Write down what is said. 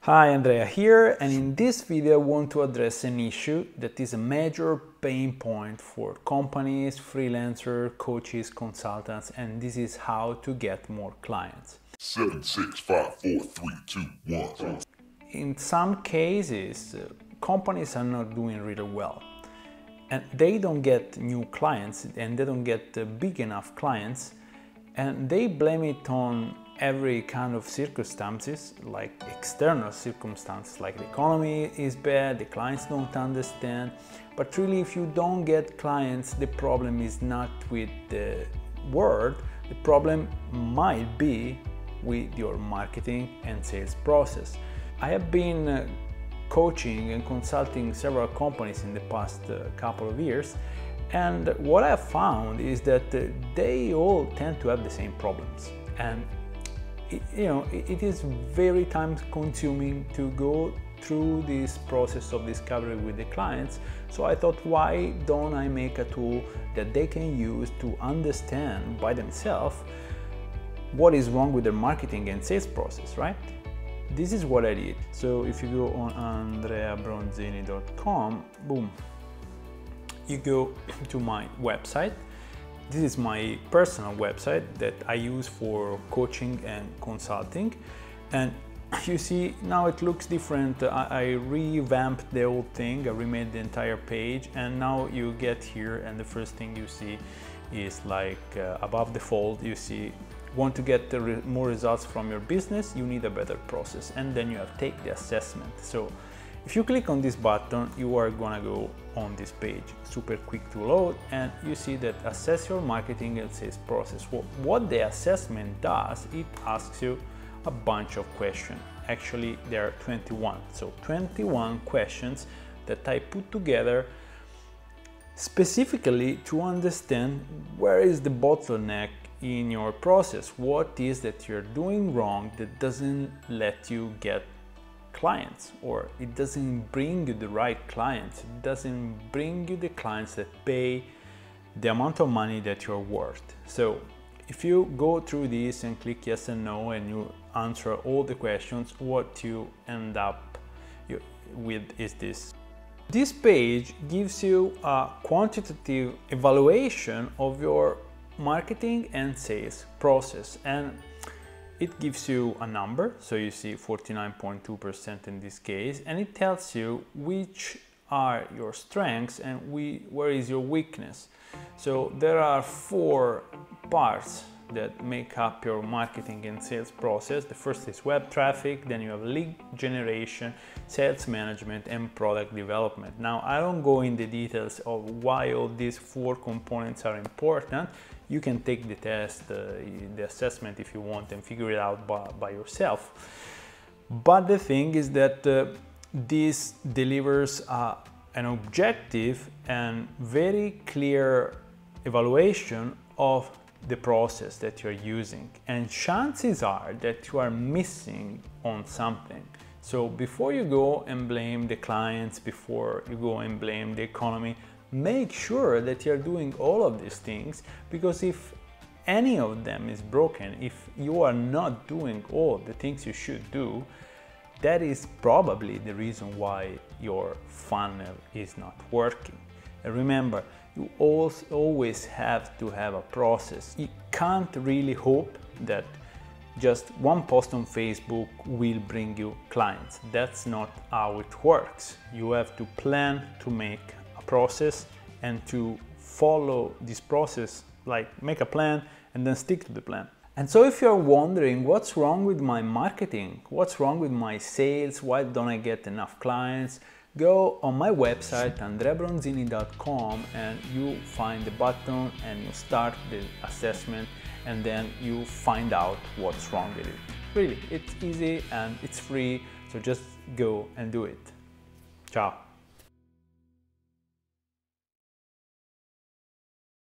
Hi, Andrea here, and in this video I want to address an issue that is a major pain point for companies, freelancers, coaches, consultants, and this is how to get more clients. 7, 6, 5, 4, 3, 2, 1. In some cases, companies are not doing really well, and they don't get new clients and they don't get big enough clients, and they blame it on every kind of circumstances, like external circumstances, like the economy is bad, the clients don't understand. But really, if you don't get clients, the problem is not with the word, the problem might be with your marketing and sales process. I have been coaching and consulting several companies in the past couple of years, and what I found is that they all tend to have the same problems. And it is very time consuming to go through this process of discovery with the clients. So I thought, why don't I make a tool that they can use to understand by themselves what is wrong with their marketing and sales process, right? This is what I did. So if you go on andreabronzini.com, boom, you go to my website. This is my personal website that I use for coaching and consulting, and you see now it looks different. I revamped the whole thing, I remade the entire page, and now you get here and the first thing you see is like above the fold you see, want to get more results from your business, you need a better process, and then you have take the assessment. So if you click on this button, you are gonna go on this page, super quick to load, and you see that assess your marketing and sales process. What the assessment does, it asks you a bunch of questions. Actually, there are 21. So 21 questions that I put together specifically to understand where is the bottleneck in your process. What is that you're doing wrong that doesn't let you get clients, or it doesn't bring you the right clients, it doesn't bring you the clients that pay the amount of money that you're worth. So if you go through this and click yes and no and you answer all the questions, what you end up with is this. This page gives you a quantitative evaluation of your marketing and sales process, and it gives you a number, so you see 49.2% in this case, and it tells you which are your strengths and where is your weakness. So there are 4 parts that make up your marketing and sales process. The first is web traffic, then you have lead generation, sales management, and product development. Now, I don't go in the details of why all these 4 components are important. You can take the test, the assessment if you want, and figure it out by yourself. But the thing is that this delivers an objective and very clear evaluation of the process that you're using, and chances are that you are missing on something. So before you go and blame the clients, before you go and blame the economy, make sure that you're doing all of these things, because if any of them is broken, if you are not doing all the things you should do, that is probably the reason why your funnel is not working. And remember, you always have to have a process. You can't really hope that just one post on Facebook will bring you clients. That's not how it works. You have to plan to make a process and to follow this process, like make a plan and then stick to the plan. And so if you're wondering what's wrong with my marketing, what's wrong with my sales, why don't I get enough clients, go on my website andreabronzini.com and you find the button and you start the assessment, and then you find out what's wrong with it. Really, it's easy and it's free, so just go and do it. Ciao.